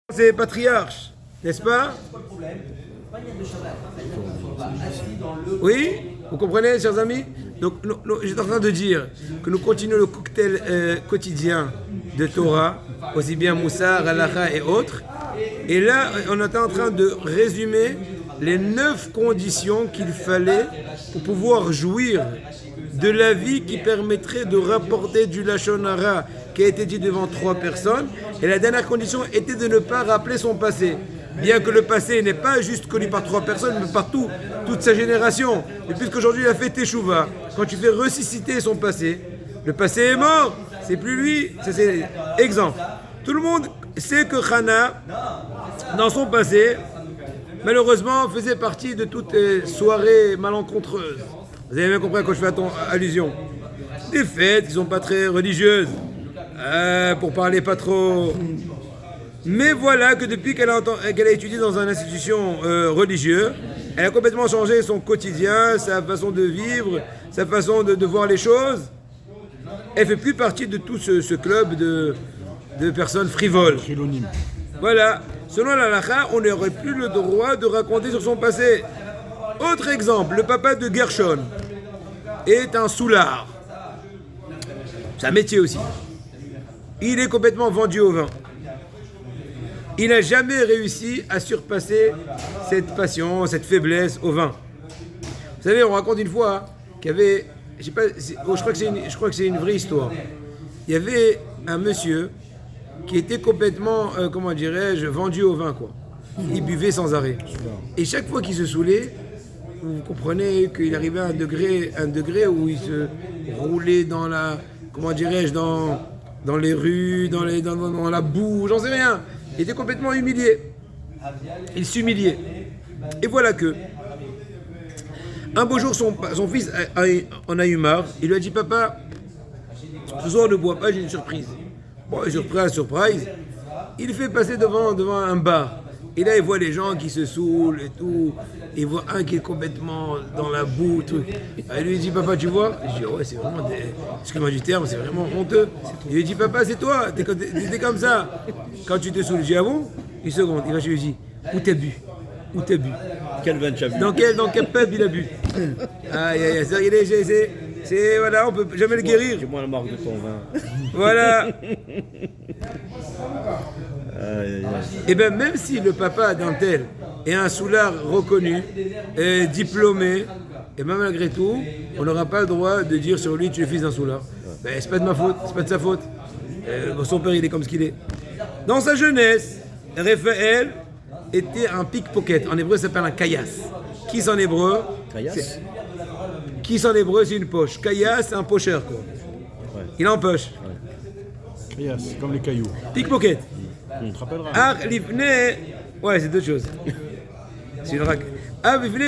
C'est patriarche, n'est-ce pas? Oui, vous comprenez, chers amis? Donc, j'étais en train de dire que nous continuons le cocktail quotidien de Torah, aussi bien Moussar, Halakha et autres. Et là, on était en train de résumer les 9 conditions qu'il fallait pour pouvoir jouir de la vie qui permettrait de rapporter du Lachon Hara qui a été dit devant 3 personnes. Et la dernière condition était de ne pas rappeler son passé. Bien que le passé n'est pas juste connu par 3 personnes, mais par toute sa génération. Et puisqu'aujourd'hui il a fait Teshuvah, quand tu fais ressusciter son passé, le passé est mort, c'est plus lui. C'est exemple. Tout le monde sait que Hana, dans son passé, malheureusement, faisait partie de toutes les soirées malencontreuses. Vous avez bien compris à quoi je fais allusion. Des fêtes qui ne sont pas très religieuses, pour parler pas trop. Mais voilà que depuis qu'elle a étudié dans une institution religieuse, elle a complètement changé son quotidien, sa façon de vivre, sa façon de voir les choses. Elle ne fait plus partie de tout ce club de personnes frivoles. Voilà. Selon la halakha, on n'aurait plus le droit de raconter sur son passé. Autre exemple, le papa de Gershon est un soulard. C'est un métier aussi. Il est complètement vendu au vin. Il n'a jamais réussi à surpasser cette passion, cette faiblesse au vin. Vous savez, on raconte une fois qu'il y avait, je crois que c'est une vraie histoire. Il y avait un monsieur qui était complètement, vendu au vin, quoi. Il buvait sans arrêt. Et chaque fois qu'il se saoulait, vous comprenez qu'il arrivait à un degré où il se roulait dans la, dans les rues, dans la boue, j'en sais rien. Il était complètement humilié. Il s'humiliait. Et voilà que, un beau jour, son fils en a eu marre. Il lui a dit, papa, ce soir ne bois pas, j'ai une surprise. Bon, surprise. Il fait passer devant un bar. Et là, il voit les gens qui se saoulent et tout. Il voit un qui est complètement dans la boue, truc. Il lui dit, papa, tu vois? Je dis, ouais, c'est vraiment, excuse-moi du terme, c'est vraiment honteux. Il lui dit, papa, c'est toi, t'es comme ça. Quand tu te saoules, je dis, ah bon? Une seconde, il va chez lui, il dit, où t'as bu? Quel vin tu as bu? Dans quel pub il a bu? Aïe, aïe, aïe, voilà, on peut jamais le guérir. Dis-moi la marque de ton vin. Voilà. Et bien, même si le papa d'un tel est un soulard reconnu, diplômé, et même malgré tout, on n'aura pas le droit de dire sur lui tu es fils d'un soulard. Ben, c'est pas de ma faute, c'est pas de sa faute. Son père il est comme ce qu'il est. Dans sa jeunesse, Raphaël était un pickpocket. En hébreu, ça s'appelle un kayas. Kiss en hébreu. Kayas? Kiss en hébreu, c'est une poche. Kayas, c'est un pocheur, quoi. Ouais. Il est en poche. Kayas, c'est comme les cailloux. Pickpocket. On te rappellera. Ouais, c'est deux choses. C'est une raque.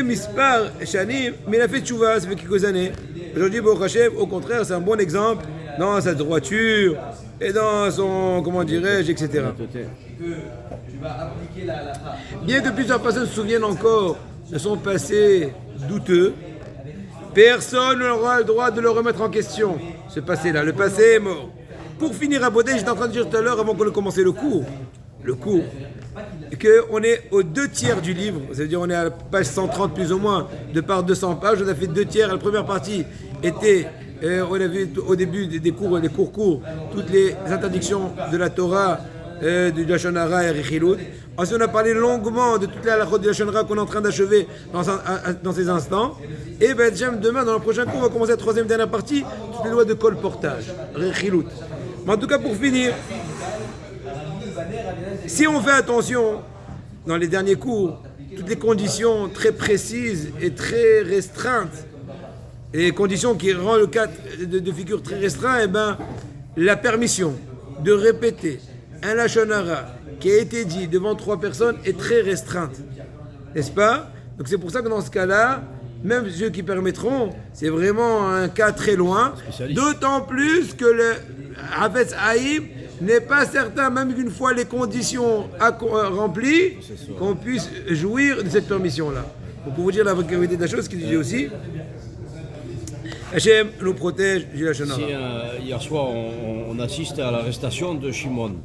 Mispar Shanim, mais il a fait tchouva, ça fait quelques années. Aujourd'hui, Baruch Hashem, au contraire, c'est un bon exemple dans sa droiture et dans son, etc. Bien que plusieurs personnes se souviennent encore de son passé douteux, personne n'aura le droit de le remettre en question, ce passé-là. Le passé est mort. Pour finir à Bodé, j'étais en train de dire tout à l'heure, avant qu'on ait commencé le cours, qu'on est aux 2/3 du livre, ça veut dire on est à la page 130 plus ou moins, de par 200 pages, on a fait 2/3, la première partie était, on a vu au début des cours, toutes les interdictions de la Torah, du Lachon Hara et Rechilut. Ensuite, on a parlé longuement de toute la halachot du Lachon Hara qu'on est en train d'achever dans ces instants. Et demain, dans le prochain cours, on va commencer la 3e dernière partie, toutes les lois de colportage, Rechilut. Mais en tout cas, pour finir, si on fait attention, dans les derniers cours, toutes les conditions très précises et très restreintes, et les conditions qui rendent le cas de figure très restreint, la permission de répéter un Lachon Hara qui a été dit devant 3 personnes est très restreinte. N'est-ce pas? Donc c'est pour ça que dans ce cas-là, même ceux qui permettront, c'est vraiment un cas très loin. D'autant plus que le Hafetz Haïm n'est pas certain, même qu'une fois les conditions remplies, qu'on puisse jouir de cette permission-là. Donc pour vous dire la vérité de la chose, ce qu'il disait aussi, Hachem nous protège du Lachon Hara. Hier soir, on assiste à l'arrestation de Shimon.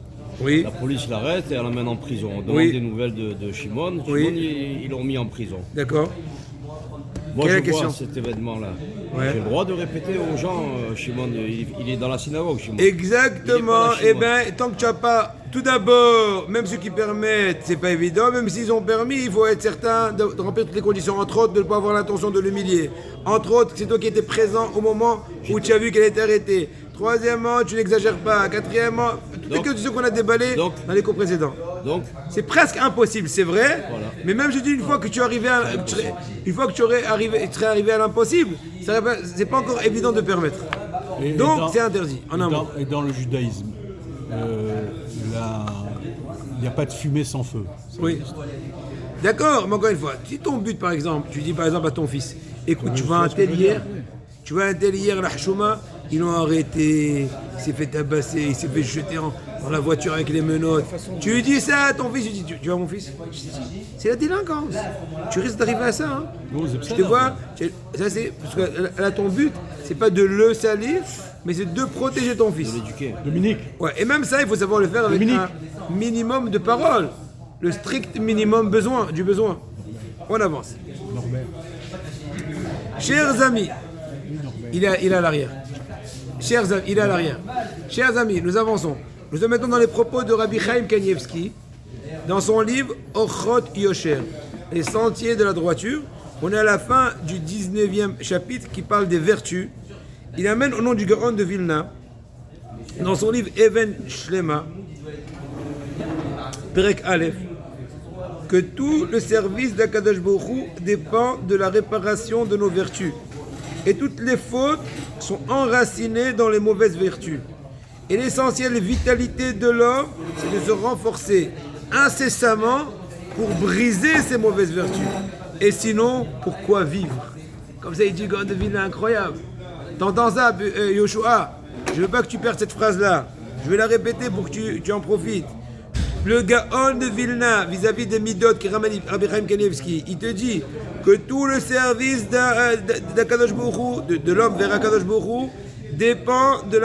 Oui. La police l'arrête et elle l'emmène en prison. On demande Oui. des nouvelles de Shimon. Oui. Shimon, ils l'ont mis en prison. D'accord. Moi, Quelle est je la vois question? cet événement-là. Ouais. J'ai le droit de répéter aux gens, Shimon, il est dans la synagogue, Shimon. Exactement. Il est Eh pas là, bien, tant que tu n'as pas, tout d'abord, même ceux qui permettent, c'est pas évident. Même s'ils ont permis, il faut être certain de remplir toutes les conditions. Entre autres, de ne pas avoir l'intention de l'humilier. Entre autres, c'est toi qui étais présent au moment où tu as vu qu'elle était arrêtée. Troisièmement, tu n'exagères pas. Quatrièmement, toutes les conditions qu'on a déballées dans les cours précédents. Donc, C'est presque impossible, c'est vrai. Voilà. Mais même je dis une fois que tu arrivé à, une fois que tu serais arrivé à l'impossible, c'est pas encore évident de permettre. Donc c'est interdit. En un mot. Et dans le judaïsme, il n'y a pas de fumée sans feu. Oui. D'accord, mais encore une fois, si ton but par exemple, tu dis par exemple à ton fils, écoute, tu vois un tel hier, la Hchouma, ils l'ont arrêté, il s'est fait tabasser, il s'est fait jeter dans la voiture avec les menottes. Tu lui dis ça à ton fils, tu dis, tu vois mon fils, c'est la délinquance. Tu risques d'arriver à ça. Hein. Je te vois, ça c'est, parce que là ton but, c'est pas de le salir, mais c'est de protéger ton fils. de l'éduquer. Dominique, Ouais, et même ça, il faut savoir le faire avec un minimum de paroles. Le strict minimum du besoin. On avance. Chers amis, il est à l'arrière. Chers amis, il est à l'arrière. Chers amis, nous avançons. Nous sommes maintenant dans les propos de Rabbi Chaim Kanievski, dans son livre Ochot Yosher, les sentiers de la droiture. On est à la fin du 19e chapitre qui parle des vertus. Il amène au nom du Gaon de Vilna, dans son livre Even Shlema, Perek Aleph, que tout le service d'Akadosh Baruch Hu dépend de la réparation de nos vertus. Et toutes les fautes sont enracinées dans les mauvaises vertus. Et l'essentielle vitalité de l'homme, c'est de se renforcer incessamment pour briser ces mauvaises vertus. Et sinon, pourquoi vivre? Comme ça, il dit Gaon de Vilna, incroyable. T'entends ça, Yoshua? Je veux pas que tu perdes cette phrase-là. Je vais la répéter pour que tu en profites. Le Gaon de Vilna, vis-à-vis des Midot, qui ramène Rabbi Chaim Kanievski, il te dit que tout le service d'Akadosh Baruch Hu, de l'homme vers Akadosh Baruch Hu, dépend de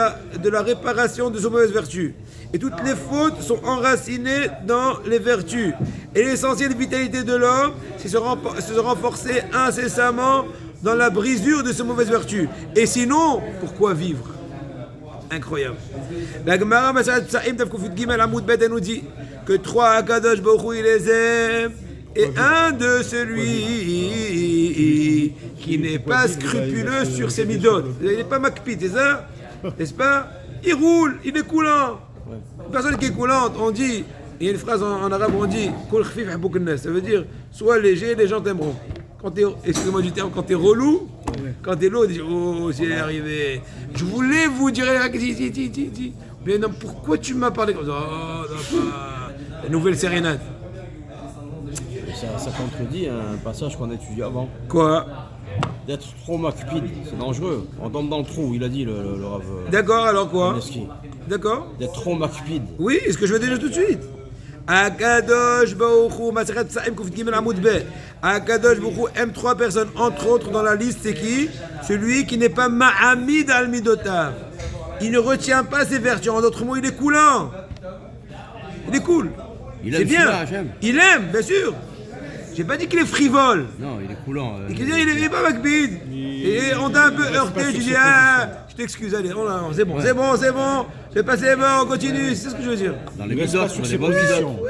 la réparation de ses mauvaises vertus. Et toutes les fautes sont enracinées dans les vertus. Et l'essentielle vitalité de l'homme, c'est se renforcer incessamment dans la brisure de ses mauvaises vertus. Et sinon, pourquoi vivre? Incroyable. La Gemara Masalat Psahim Tavkufut Gimel Amoud Bet nous dit que trois Akadosh Baruch Hu il les aime et un de celui qui n'est pas scrupuleux sur ses midot. Il n'est pas makpid, c'est ça? N'est-ce pas? Il roule, il est coulant. Une personne qui est coulante, on dit, il y a une phrase en arabe où on dit Kol khfif hibbouk an-nas, ça veut dire sois léger, les gens t'aimeront. Quand t'es, excusez-moi du terme, quand t'es relou, quand t'es lourd, tu dis oh, c'est arrivé. Je voulais vous dire, mais non, pourquoi tu m'as parlé comme ça? Oh, non, pas. La nouvelle sérénade. Ça contredit un passage qu'on a étudié avant. Quoi? D'être trop makpid, c'est dangereux. On tombe dans le trou, il a dit le Rav. D'accord, alors quoi? Kanievski. D'accord? D'être trop makpid. Oui, est-ce que je vais dire tout de suite? Akadosh Baruch Hu, Masalat Psahim Kufut Gimel Amoud Bet. Akadosh Baruch Hu aime trois personnes, entre autres dans la liste, c'est qui? Celui qui n'est pas Ma'amid al Midotav. Il ne retient pas ses vertus. En d'autres mots, il est coulant. Il est cool. Il C'est aime bien. celui-là, j'aime. Il aime, bien sûr. J'ai pas dit qu'il est frivole. Non, il est coulant. Il est pas makbid. Et on t'a un peu heurté. Je dis je t'excuse, allez, c'est bon. C'est passé, bon, on continue. C'est ce que je veux dire. Dans il les ne reste midot, pas sur sur les ses bonnes positions. midot.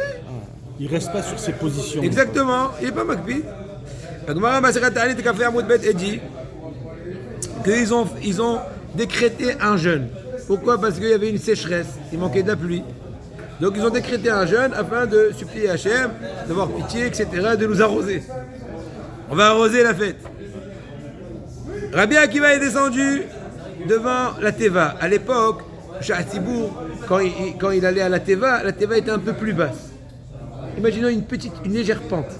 Il ne reste pas sur ses positions. Exactement, il n'est pas makbid. La Gemara Masechet Ta'anit Kafé Amoud Bet a dit qu'ils ont décrété un jeûne. Pourquoi? Parce qu'il y avait une sécheresse, il manquait de la pluie. Donc ils ont décrété un jeûne afin de supplier Hachem, d'avoir pitié, etc., de nous arroser. On va arroser la fête. Rabbi Akiva est descendu devant la Teva. À l'époque, Sha'atibour, quand il allait à la Teva était un peu plus basse. Imaginons une légère pente.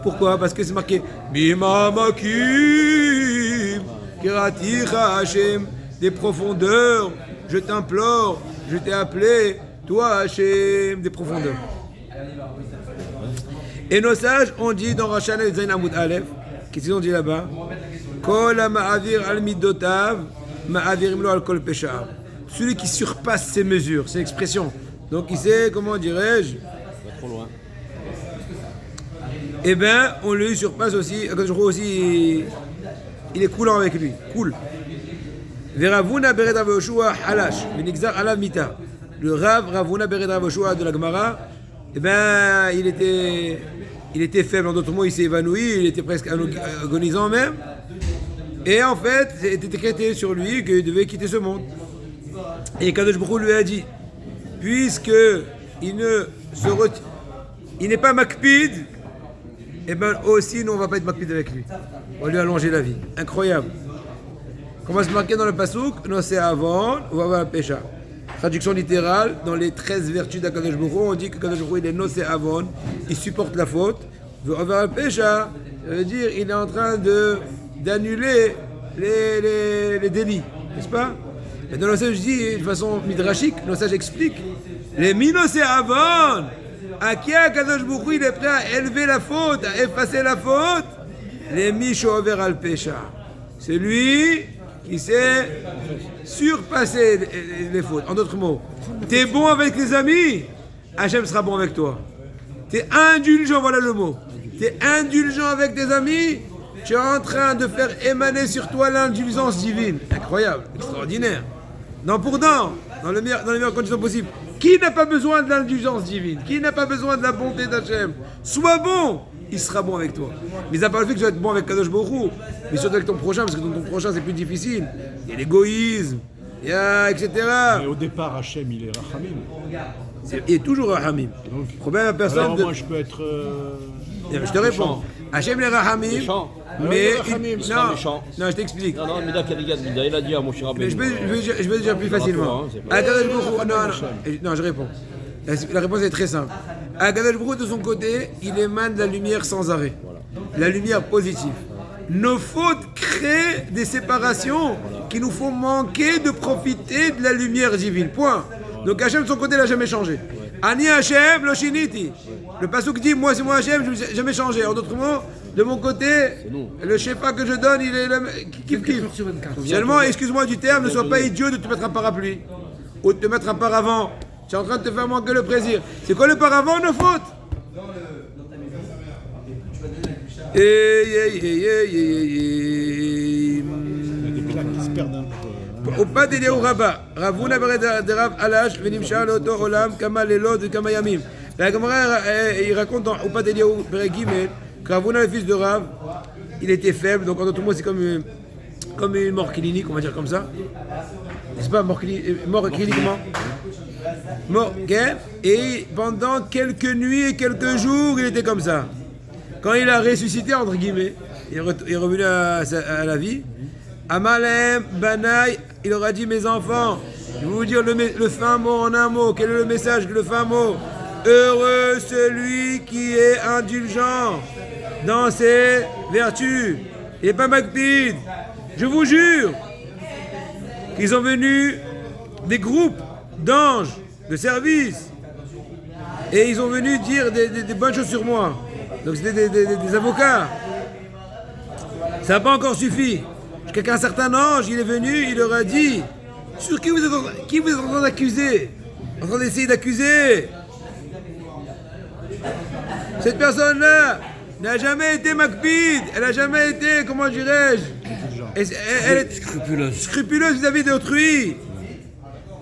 Pourquoi? Parce que c'est marqué Bima Makim Kiraticha Hachem, des profondeurs, je t'implore, je t'ai appelé, toi Hachem, des profondeurs. Et nos sages ont dit dans Rachana et Zayn Amoud Aleph, qu'est-ce qu'ils ont dit là-bas? Kol ma'avir al midotav, ma'avirim lo al kol pesha. Celui qui surpasse ses mesures, c'est l'expression. Donc il sait, comment dirais-je, Pas trop loin. eh bien, on le surpasse aussi. Akadosh Baruch Hu aussi, il est coulant avec lui. Cool. Veravuna Bered Rav Yoshua Halash, Venixar Alav Mita. Le Rav Ravuna Bered Rav Yoshua de la Gemara, eh bien, il était faible. En d'autres mots, il s'est évanoui, il était presque agonisant même. Et en fait, c'était décrété sur lui qu'il devait quitter ce monde. Et Kadosh Baruch Hu lui a dit, puisque il n'est pas makpid, et bien aussi nous on va pas être makpid avec lui. On va lui allonger la vie. Incroyable. Comment se marquer dans le pasouk, Nosé Avon, ou Ava Pesha. Traduction littérale, dans les 13 vertus d'Akadosh Baruch Hu, on dit que Kadosh Baruch Hu il est Nosé Avon, il supporte la faute. Ava Pesha, ça veut dire il est en train d'annuler les délits, n'est-ce pas? Et dans le sage, je dis de façon midrashique, le sage explique les minosé avon, à qui Akadosh Baruch Hu il est prêt à élever la faute, à effacer la faute, les mishover al pesha. C'est lui qui sait surpasser les fautes. En d'autres mots, t'es bon avec les amis, Hachem sera bon avec toi. T'es indulgent, voilà le mot. T'es indulgent avec tes amis, tu es en train de faire émaner sur toi l'indulgence divine. Incroyable, extraordinaire. Dent pour dent, dans les meilleures conditions possibles. Qui n'a pas besoin de l'indulgence divine? Qui n'a pas besoin de la bonté d'Hachem? Sois bon, il sera bon avec toi. Mais à part le fait que tu vas être bon avec Kadosh Baruch Hu, mais surtout avec ton prochain, parce que ton prochain c'est plus difficile. Il y a l'égoïsme, il y a etc. Mais au départ, Hachem, il est Rachamim. Il est toujours Rahamim. Le problème à personne. Alors moi, je peux être... Je te réponds. Hachem les Rahamim. Méchant. Mais méchant. non, je t'explique. Non, Mida Kadigat Mida, il a dit à mon cher Mais je vais dire plus facilement. Non, je réponds. La réponse est très simple. Akadosh Baruch Hu, de son côté, il émane de la lumière sans arrêt. La lumière positive. Nos fautes créent des séparations qui nous font manquer de profiter de la lumière divine. Point. Donc Hachem, de son côté, il n'a jamais changé. Ani Hachem, lo shiniti. Le pasuk dit, moi c'est moi Hachem, je n'ai jamais changé. En d'autres mots, de mon côté, le shefa que je donne, il est le kiff. Seulement, excuse-moi du terme, ne sois pas idiot de te mettre un parapluie ou de te mettre un paravent. Tu es en train de te faire manquer le plaisir. C'est quoi le paravent, nos fautes? Il y a des claques qui se perdent un peu. Upat Eliyahu Rabba, Ravuna Bered Rav Alash, Venimsha Loto Olam, Kama Lelot et Kama Yamim. La Gemara, il raconte dans Upat Eliyahu Bered Gimel que Ravuna, le fils de Rav, il était faible, donc en d'autres mots, c'est comme une mort clinique, on va dire comme ça. N'est-ce pas, mort cliniquement? Mort, ok? Et pendant quelques nuits et quelques jours, il était comme ça. Quand il a ressuscité, entre guillemets, il est revenu à la vie. Amalem, Banaï, il aura dit, mes enfants, je vais vous dire le fin mot en un mot. Quel est le message? Le fin mot. Heureux celui qui est indulgent dans ses vertus. Il n'est pas makpid. Je vous jure qu'ils sont venus des groupes d'anges de service et ils ont venu dire des bonnes choses sur moi. Donc c'était des avocats. Ça n'a pas encore suffi. Jusqu'à qu'un certain ange, il est venu, il leur a dit, sur qui vous êtes en train d'accuser? En train d'essayer d'accuser? Cette personne-là n'a jamais été makpid, elle n'a jamais été, comment dirais-je, elle est scrupuleuse vis-à-vis d'autrui.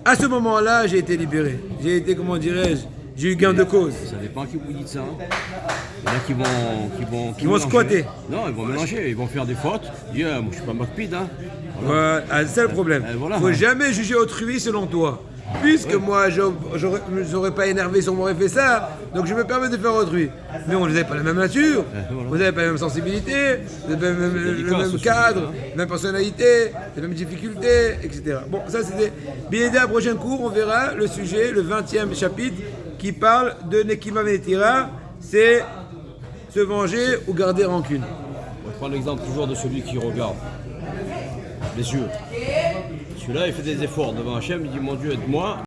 À ce moment-là, j'ai été libéré. J'ai été, comment dirais-je, j'ai eu gain de cause. Ça dépend qui vous dites ça. Il y en a qui vont squatter. Non, ils vont mélanger, ils vont faire des fautes. Dire, moi je suis pas makpid, hein. Voilà, c'est ça le problème. Voilà. Faut jamais juger autrui selon toi. Puisque moi, je n'aurais pas énervé si on m'aurait fait ça, donc je me permets de faire autrui. Mais on n'avait pas la même nature, vous n'avez pas la même sensibilité, vous n'avez pas le même cadre, la même personnalité, les mêmes difficultés, etc. Bon, ça c'était bien aidé à prochain cours, on verra le sujet, le 20e chapitre, qui parle de Nekima Venetira, c'est se venger ou garder rancune. On va prendre l'exemple toujours de celui qui regarde les yeux. Celui-là, il fait des efforts devant Hachem, il dit, mon Dieu, aide-moi.